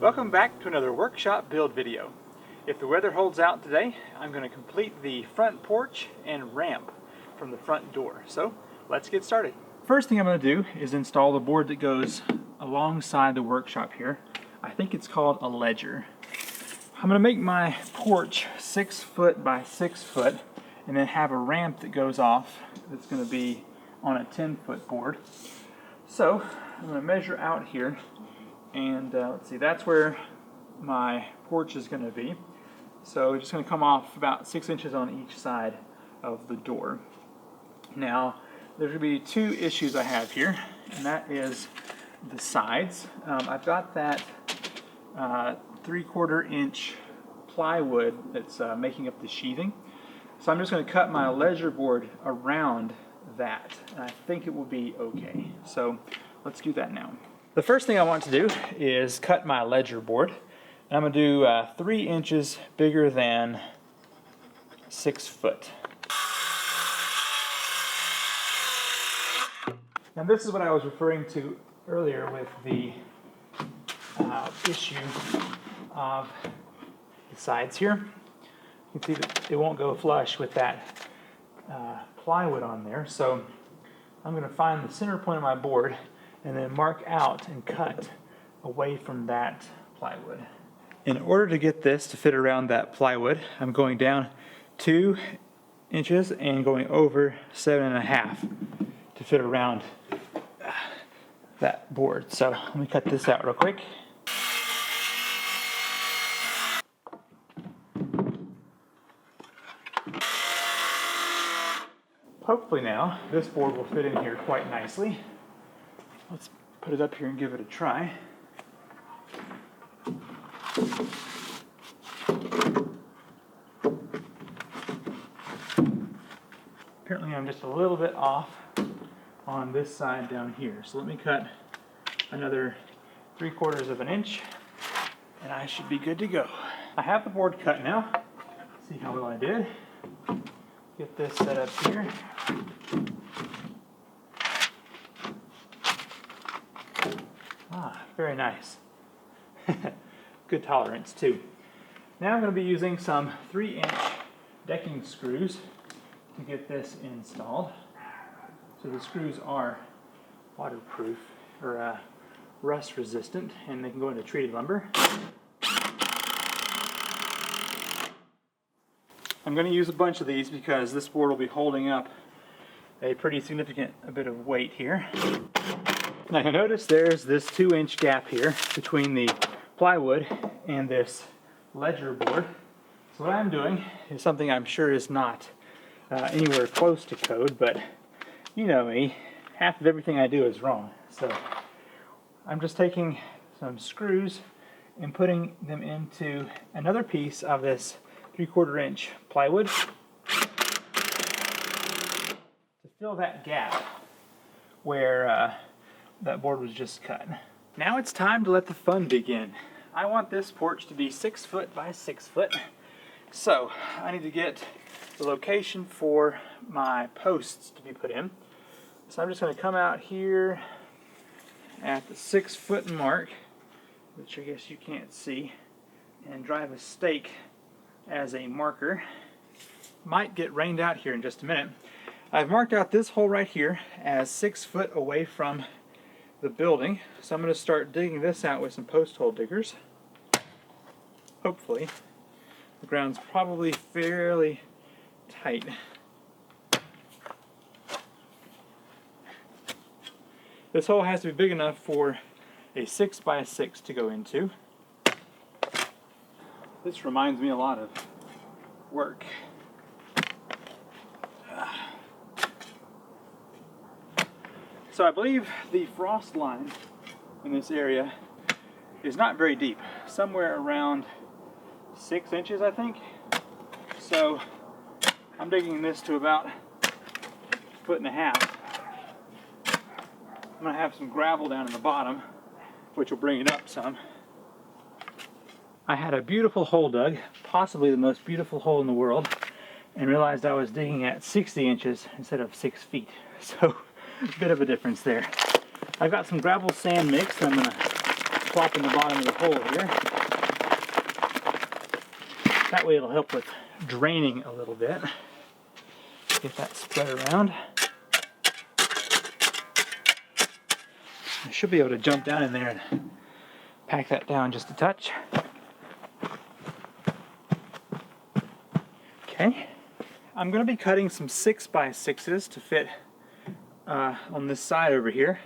Welcome back to another workshop build video. If the weather holds out today, I'm going to complete the front porch and ramp from the front door. So let's get started. First thing I'm going to do is install the board that goes alongside the workshop here. I think it's called a ledger. I'm going to make my porch 6 foot by 6 foot and then have a ramp that goes off that's going to be on a 10-foot board. So I'm going to measure out here. And let's see, that's where my porch is going to be. So it's just going to come off about 6 inches on each side of the door. Now, there's going to be 2 issues I have here, and that is the sides. I've got that 3/4 inch plywood that's making up the sheathing. So I'm just going to cut my ledger board around that, and I think it will be okay. So let's do that now. The first thing I want to do is cut my ledger board. I'm going to do 3 inches bigger than 6 foot. Now this is what I was referring to earlier with the issue of the sides here. You can see that it won't go flush with that plywood on there. So I'm going to find the center point of my board and then mark out and cut away from that plywood. In order to get this to fit around that plywood, I'm going down 2 inches and going over 7.5 to fit around that board. So let me cut this out real quick. Hopefully now this board will fit in here quite nicely. Let's put it up here and give it a try. Apparently I'm just a little bit off on this side down here. So let me cut another 3/4 inch and I should be good to go. I have the board cut now. See how well I did. Get this set up here. Very nice. Good tolerance too. Now I'm going to be using some 3-inch decking screws to get this installed. So the screws are waterproof or rust resistant, and they can go into treated lumber. I'm going to use a bunch of these because this board will be holding up a pretty significant bit of weight here. Now you'll notice there's this 2-inch gap here between the plywood and this ledger board. So what I'm doing is something I'm sure is not anywhere close to code, but you know me, half of everything I do is wrong. So I'm just taking some screws and putting them into another piece of this 3/4 inch plywood to fill that gap where that board was just cut. Now it's time to let the fun begin. I want this porch to be 6 foot by 6 foot. So I need to get the location for my posts to be put in. So I'm just going to come out here at the 6 foot mark, which I guess you can't see, and drive a stake as a marker. Might get rained out here in just a minute. I've marked out this hole right here as 6 foot away from the building, so I'm going to start digging this out with some post hole diggers. Hopefully. The ground's probably fairly tight. This hole has to be big enough for a 6 by 6 to go into. This reminds me a lot of work. So I believe the frost line in this area is not very deep, somewhere around 6 inches, I think. So I'm digging this to about 1.5 feet. I'm going to have some gravel down in the bottom, which will bring it up some. I had a beautiful hole dug, possibly the most beautiful hole in the world, and realized I was digging at 60 inches instead of 6 feet. So a bit of a difference there. I've got some gravel sand mix I'm going to swapping the bottom of the hole here. That way it'll help with draining a little bit. Get that spread around. I should be able to jump down in there and pack that down just a touch. Okay, I'm going to be cutting some 6x6s to fit on this side over here.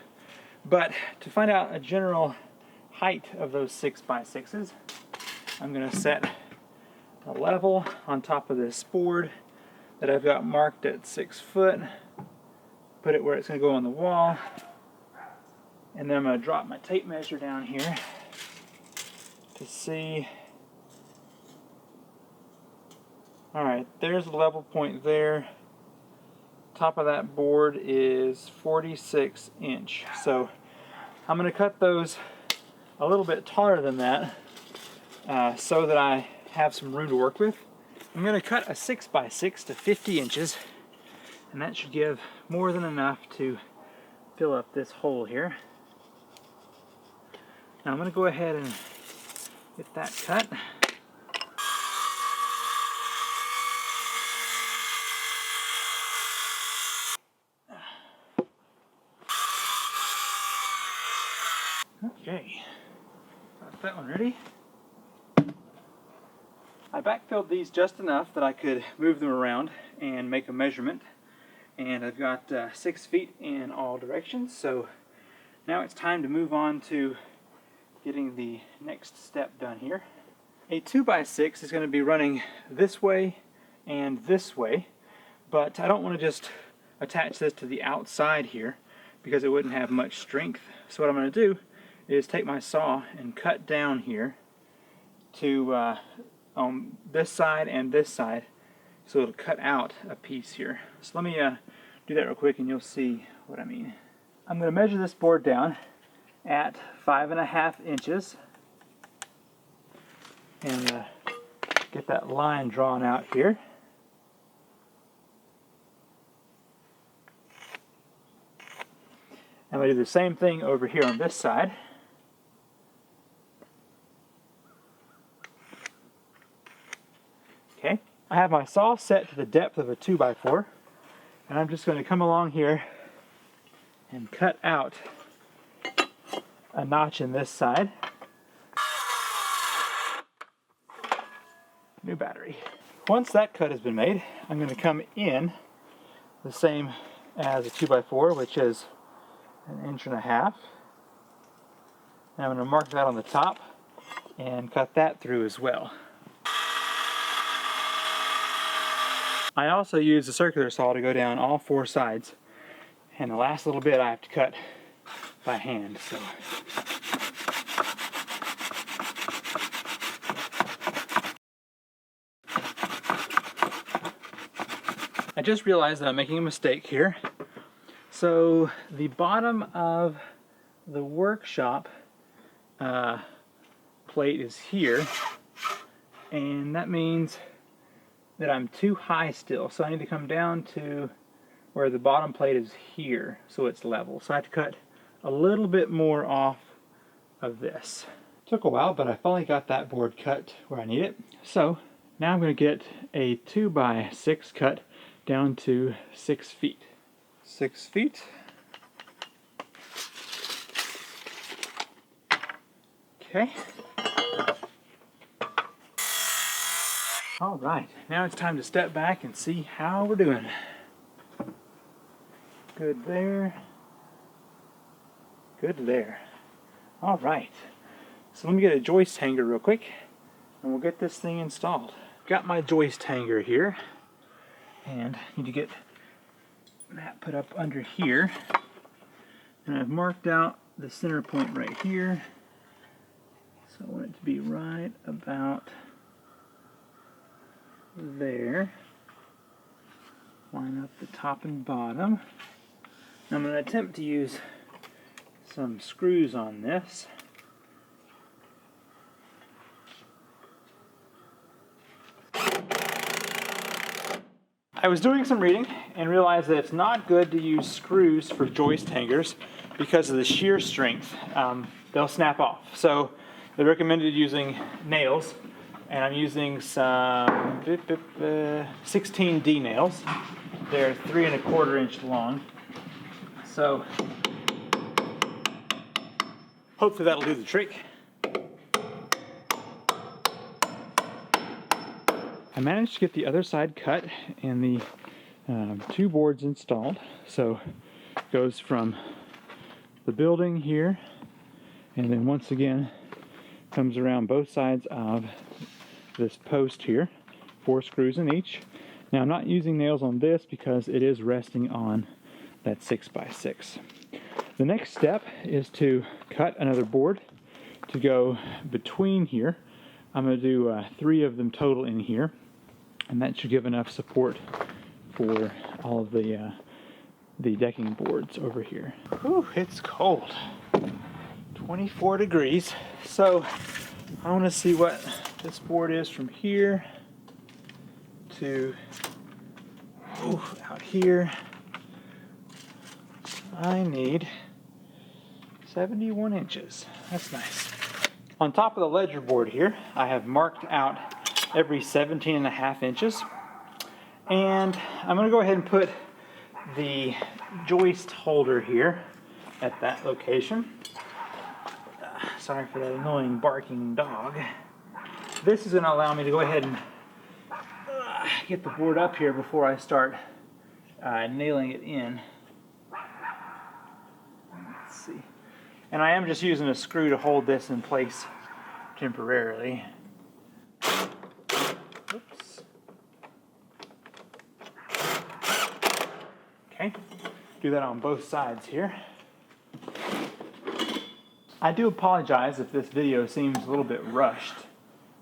But to find out a general height of those 6x6s, I'm going to set a level on top of this board that I've got marked at 6 foot, put it where it's going to go on the wall, and then I'm going to drop my tape measure down here to see. Alright, there's the level point there. Top of that board is 46 inch. So I'm going to cut those a little bit taller than that so that I have some room to work with. I'm going to cut a 6x6 to 50 inches, and that should give more than enough to fill up this hole here. Now I'm going to go ahead and get that cut. Okay, got that one ready. I backfilled these just enough that I could move them around and make a measurement, and I've got 6 feet in all directions. So now it's time to move on to getting the next step done here. A 2x6 is going to be running this way and this way, but I don't want to just attach this to the outside here because it wouldn't have much strength. So what I'm going to do is take my saw and cut down here to on this side and this side, so it'll cut out a piece here. So let me do that real quick and you'll see what I mean. I'm going to measure this board down at 5.5 inches and get that line drawn out here. I'm going to do the same thing over here on this side. Okay, I have my saw set to the depth of a 2x4, and I'm just going to come along here and cut out a notch in this side. New battery. Once that cut has been made, I'm going to come in the same as a 2x4, which is 1.5 inches. And I'm going to mark that on the top and cut that through as well. I also use a circular saw to go down all 4 sides, and the last little bit I have to cut by hand. So I just realized that I'm making a mistake here. So the bottom of the workshop plate is here, and that means that I'm too high still, so I need to come down to where the bottom plate is here so it's level. So I have to cut a little bit more off of this. Took a while, but I finally got that board cut where I need it. So now I'm going to get a 2x6 cut down to 6 feet. 6 feet. Okay. All right, now it's time to step back and see how we're doing. Good there. Good there. All right, so let me get a joist hanger real quick and we'll get this thing installed. Got my joist hanger here, and need to get that put up under here. And I've marked out the center point right here. So I want it to be right about there. Line up the top and bottom. I'm going to attempt to use some screws on this. I was doing some reading and realized that it's not good to use screws for joist hangers because of the shear strength. They'll snap off. So they recommended using nails, and I'm using some 16D nails. They're 3 1/4 inch long. So hopefully that'll do the trick. I managed to get the other side cut and the 2 boards installed. So it goes from the building here, and then once again comes around both sides of this post here, 4 screws in each. Now I'm not using nails on this because it is resting on that 6x6. The next step is to cut another board to go between here. I'm going to do 3 of them total in here, and that should give enough support for all of the decking boards over here. Whew, it's cold. 24 degrees. So I want to see what this board is from here to out here. I need 71 inches. That's nice. On top of the ledger board here, I have marked out every 17.5 inches. And I'm going to go ahead and put the joist holder here at that location. Sorry for that annoying barking dog. This is going to allow me to go ahead and get the board up here before I start nailing it in. Let's see. And I am just using a screw to hold this in place temporarily. Oops. Okay, do that on both sides here. I do apologize if this video seems a little bit rushed.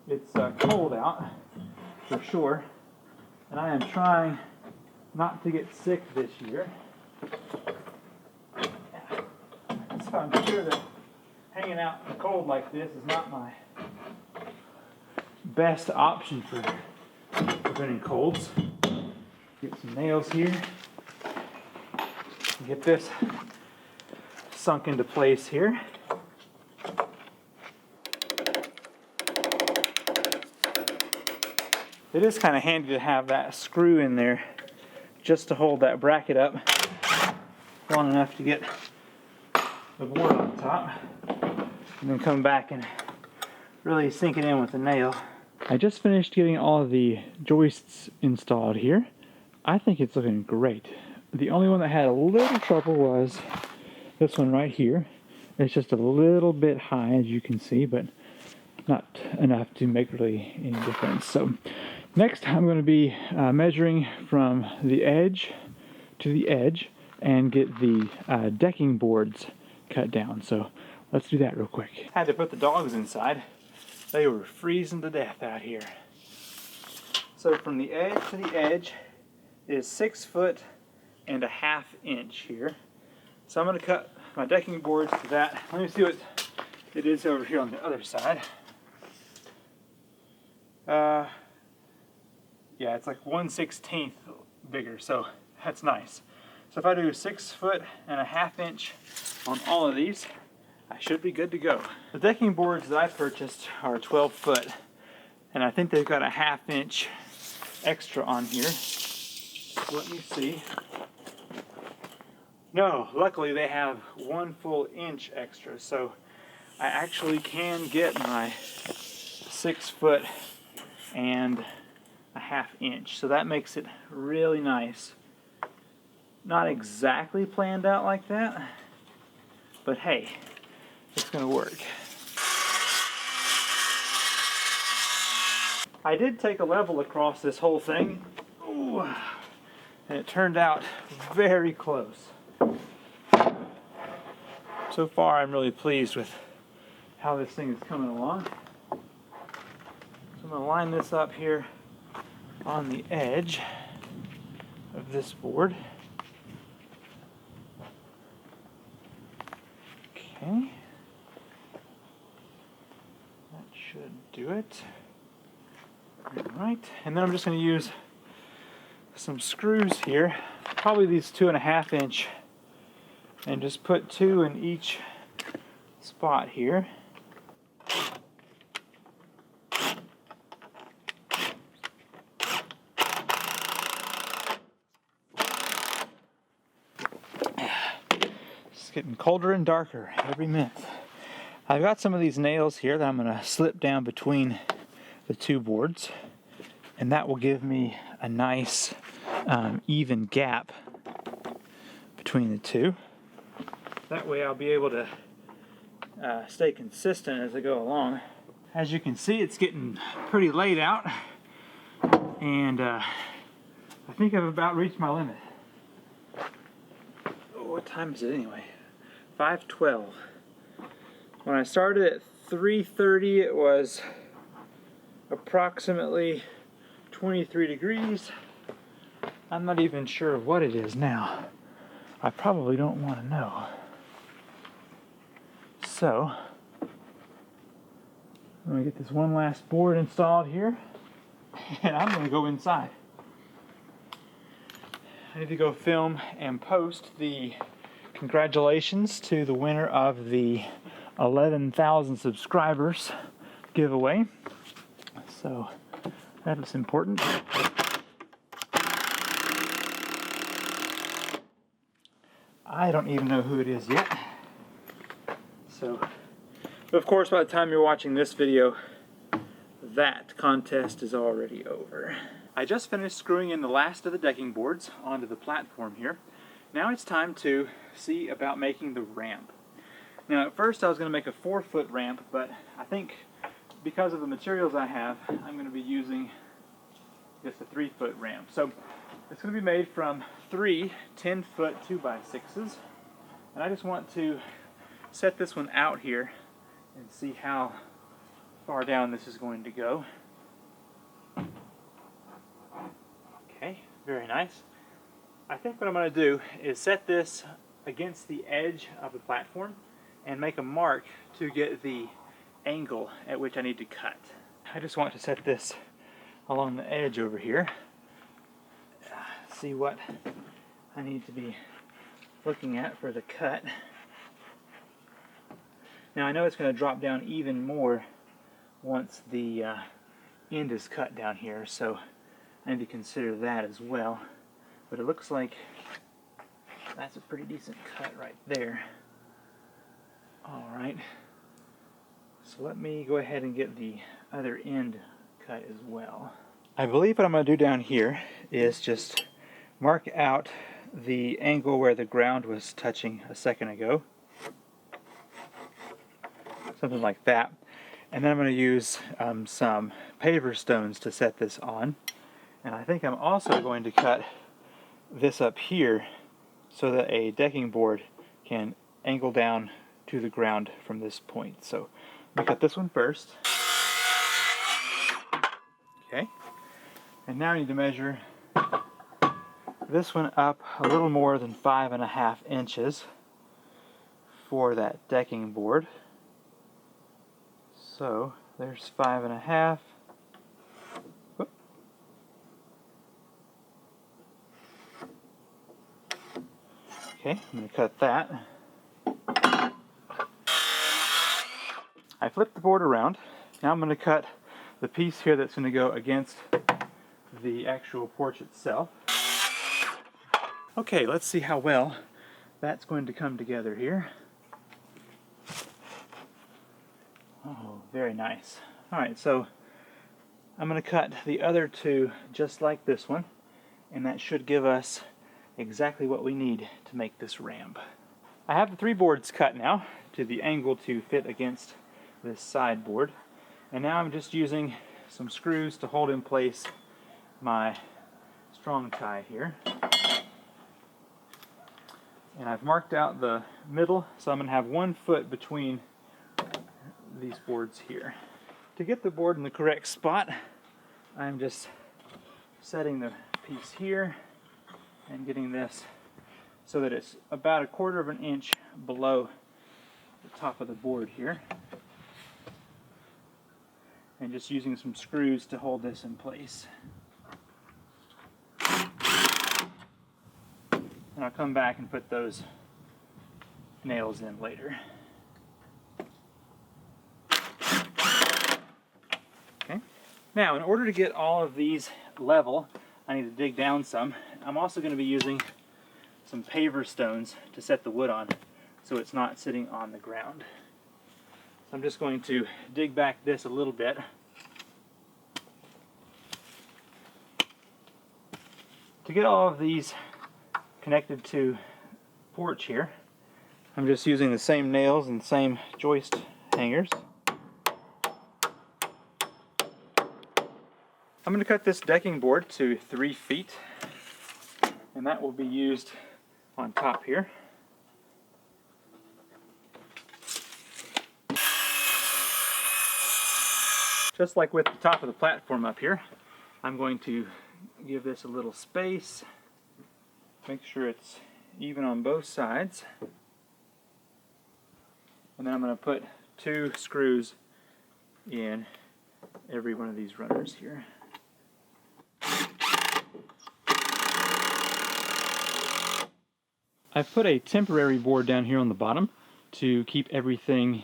It's cold out, for sure, and I am trying not to get sick this year. So I'm sure that hanging out in the cold like this is not my best option for preventing colds. Get some nails here. Get this sunk into place here. It is kind of handy to have that screw in there just to hold that bracket up long enough to get the board on top, and then come back and really sink it in with the nail. I just finished getting all of the joists installed here. I think it's looking great. The only one that had a little trouble was this one right here. It's just a little bit high, as you can see, but not enough to make really any difference. So next I'm going to be measuring from the edge to the edge and get the decking boards cut down. So let's do that real quick. Had to put the dogs inside. They were freezing to death out here. So from the edge to the edge is 6.5 inches here. So I'm going to cut my decking boards to that. Let me see what it is over here on the other side. Yeah, it's like 1/16 bigger, so that's nice. So if I do 6.5 inches on all of these, I should be good to go. The decking boards that I purchased are 12 foot, and I think they've got a 1/2 inch extra on here. Let me see. No, luckily they have 1 full inch extra, so I actually can get my 6.5 inches. So that makes it really nice. Not exactly planned out like that, but hey, it's gonna work. I did take a level across this whole thing. Ooh, and it turned out very close. So far I'm really pleased with how this thing is coming along. So I'm going to line this up here on the edge of this board. Okay. That should do it. Alright, and then I'm just going to use some screws here, probably these 2.5 inch, and just put 2 in each spot here. It's getting colder and darker every minute. I've got some of these nails here that I'm going to slip down between the 2 boards, and that will give me a nice even gap between the 2. That way I'll be able to stay consistent as I go along. As you can see, it's getting pretty late out, and I think I've about reached my limit. Oh, what time is it anyway? 5:12. When I started at 3:30, it was approximately 23 degrees. I'm not even sure what it is now. I probably don't want to know. So, I'm going to get this one last board installed here, and I'm going to go inside. I need to go film and post the congratulations to the winner of the 11,000 subscribers giveaway. So that is important. I don't even know who it is yet. So, but of course, by the time you're watching this video, that contest is already over. I just finished screwing in the last of the decking boards onto the platform here. Now it's time to see about making the ramp. Now at first I was going to make a 4-foot ramp, but I think because of the materials I have, I'm going to be using just a 3-foot ramp. So it's going to be made from 3 10-foot 2x6s, and I just want to set this one out here and see how far down this is going to go. Okay, very nice. I think what I'm going to do is set this against the edge of the platform and make a mark to get the angle at which I need to cut. I just want to set this along the edge over here. See what I need to be looking at for the cut. Now I know it's going to drop down even more once the end is cut down here, so I need to consider that as well. But it looks like that's a pretty decent cut right there. Alright, so let me go ahead and get the other end cut as well. I believe what I'm going to do down here is just mark out the angle where the ground was touching a second ago. Something like that. And then I'm going to use some paver stones to set this on. And I think I'm also going to cut this up here so that a decking board can angle down to the ground from this point. So I'm going to cut this one first. Okay. And now I need to measure this one up a little more than 5.5 inches for that decking board. So there's 5.5. Whoop. Okay, I'm going to cut that. I flipped the board around. Now I'm going to cut the piece here that's going to go against the actual porch itself. Okay, let's see how well that's going to come together here. Oh, very nice. Alright, so I'm going to cut the other 2 just like this one, and that should give us exactly what we need to make this ramp. I have the 3 boards cut now to the angle to fit against this side board, and now I'm just using some screws to hold in place my strong tie here. And I've marked out the middle, so I'm going to have 1 foot between these boards here. To get the board in the correct spot, I'm just setting the piece here and getting this so that it's about 1/4 inch below the top of the board here. And just using some screws to hold this in place. and I'll come back and put those nails in later. Okay. Now, in order to get all of these level, I need to dig down some. I'm also going to be using some paver stones to set the wood on so it's not sitting on the ground. So I'm just going to dig back this a little bit. To get all of these connected to porch here, I'm just using the same nails and same joist hangers. I'm going to cut this decking board to 3 feet, and that will be used on top here. Just like with the top of the platform up here, I'm going to give this a little space, make sure it's even on both sides, and then I'm going to put 2 screws in every one of these runners here. I've put a temporary board down here on the bottom to keep everything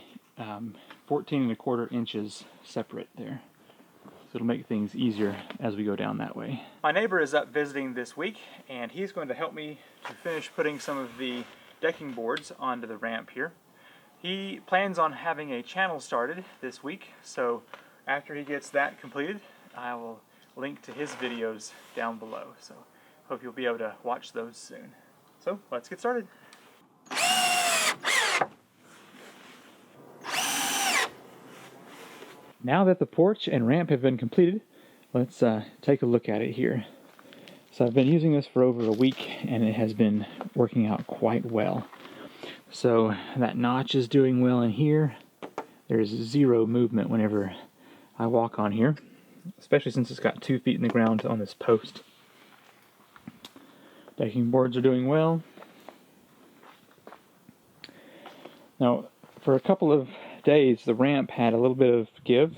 14 1/4 inches separate there. So it'll make things easier as we go down that way. My neighbor is up visiting this week, and he's going to help me to finish putting some of the decking boards onto the ramp here. He plans on having a channel started this week, so after he gets that completed, I will link to his videos down below. So hope you'll be able to watch those soon. So let's get started. Now that the porch and ramp have been completed, let's take a look at it here. So I've been using this for over a week, and it has been working out quite well. So that notch is doing well in here. There's 0 movement whenever I walk on here, especially since it's got 2 feet in the ground on this post. Decking boards are doing well. Now, for a couple of days, the ramp had a little bit of give,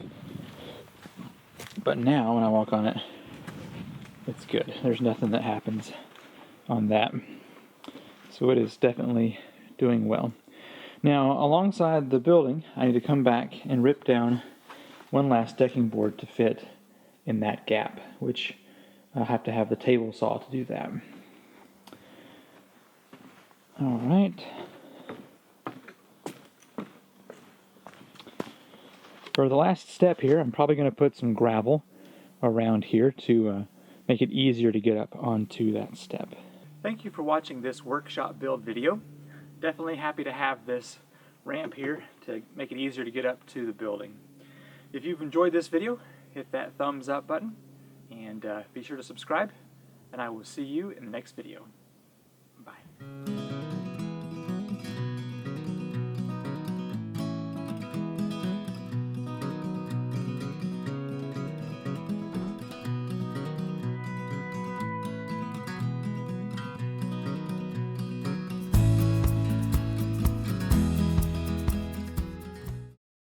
but now when I walk on it, it's good. There's nothing that happens on that. So it is definitely doing well. Now, alongside the building, I need to come back and rip down one last decking board to fit in that gap, which I'll have to have the table saw to do that. All right. For the last step here, I'm probably going to put some gravel around here to make it easier to get up onto that step. Thank you for watching this workshop build video. Definitely happy to have this ramp here to make it easier to get up to the building. If you've enjoyed this video, hit that thumbs up button, and be sure to subscribe, and I will see you in the next video. Bye.